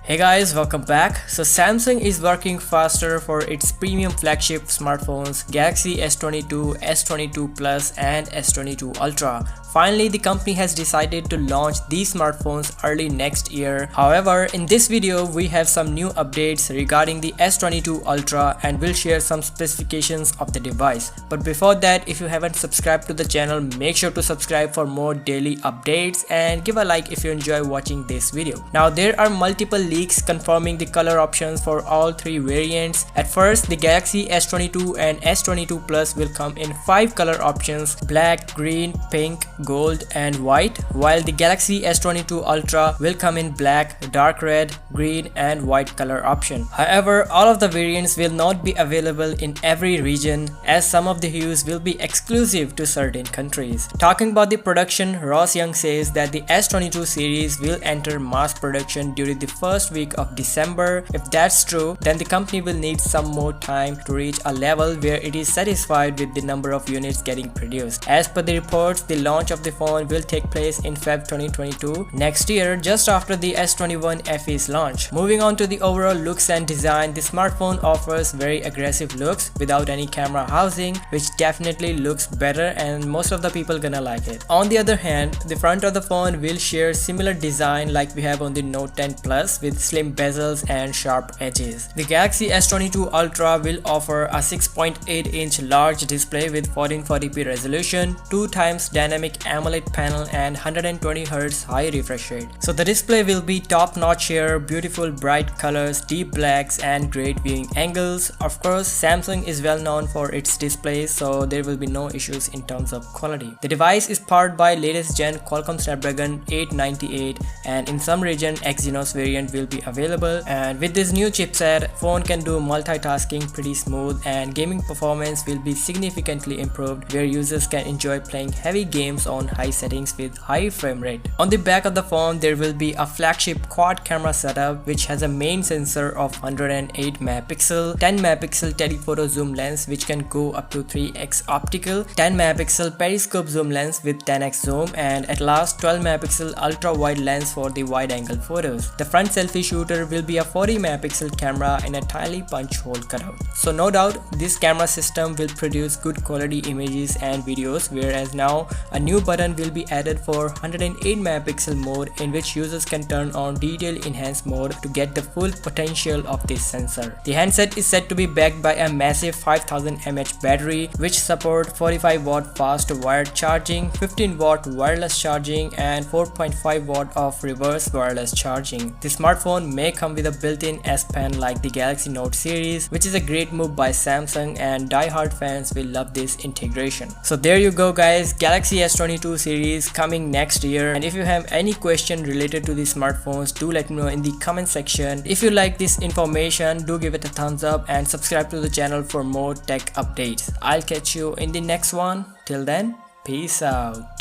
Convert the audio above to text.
Hey guys, welcome back. So Samsung is working faster for its premium flagship smartphones Galaxy S22, S22 Plus and S22 Ultra. Finally, the company has decided to launch these smartphones early next year. However, in this video we have some new updates regarding the S22 Ultra and will share some specifications of the device. But before that, if you haven't subscribed to the channel, make sure to subscribe for more daily updates and give a like if you enjoy watching this video. Now there are multiple leaks confirming the color options for all three variants. At first, the Galaxy S22 and S22 Plus will come in 5 color options: black, green, pink, gold and white, while the Galaxy S22 Ultra will come in black, dark red, green and white color option. However, all of the variants will not be available in every region, as some of the hues will be exclusive to certain countries. Talking about the production, Ross Young says that the S22 series will enter mass production during the first week of December. If that's true, then the company will need some more time to reach a level where it is satisfied with the number of units getting produced. As per the reports, the launch of the phone will take place in Feb 2022 next year, just after the S21 FE's launch. Moving on to the overall looks and design, the smartphone offers very aggressive looks without any camera housing, which definitely looks better and most of the people gonna like it. On the other hand, the front of the phone will share similar design like we have on the Note 10 Plus, with slim bezels and sharp edges. The Galaxy S22 Ultra will offer a 6.8-inch large display with 1440p resolution, 2x dynamic AMOLED panel and 120Hz high refresh rate. So the display will be top-notch here, beautiful bright colors, deep blacks and great viewing angles. Of course, Samsung is well known for its displays, so there will be no issues in terms of quality. The device is powered by latest gen Qualcomm Snapdragon 898 and in some region Exynos variant will be available, and with this new chipset, phone can do multitasking pretty smooth and gaming performance will be significantly improved, where users can enjoy playing heavy games on high settings with high frame rate. On the back of the phone, there will be a flagship quad camera setup which has a main sensor of 108 megapixel, 10 megapixel telephoto zoom lens which can go up to 3x optical, 10 megapixel periscope zoom lens with 10x zoom, and at last 12 megapixel ultra wide lens for the wide angle photos. The front selfie shooter will be a 40 megapixel camera in a tiny punch hole cutout. So no doubt this camera system will produce good quality images and videos, whereas now a new button will be added for 108 megapixel mode, in which users can turn on detail enhanced mode to get the full potential of this sensor. The handset is said to be backed by a massive 5000 mAh battery which support 45 watt fast wired charging, 15 watt wireless charging and 4.5 watt of reverse wireless charging. The smartphone may come with a built-in S Pen like the Galaxy Note series, which is a great move by Samsung, and die-hard fans will love this integration. So there you go guys, Galaxy S22 series coming next year, and if you have any question related to these smartphones, do let me know in the comment section. If you like this information, do give it a thumbs up and subscribe to the channel for more tech updates. I'll catch you in the next one. Till then, peace out.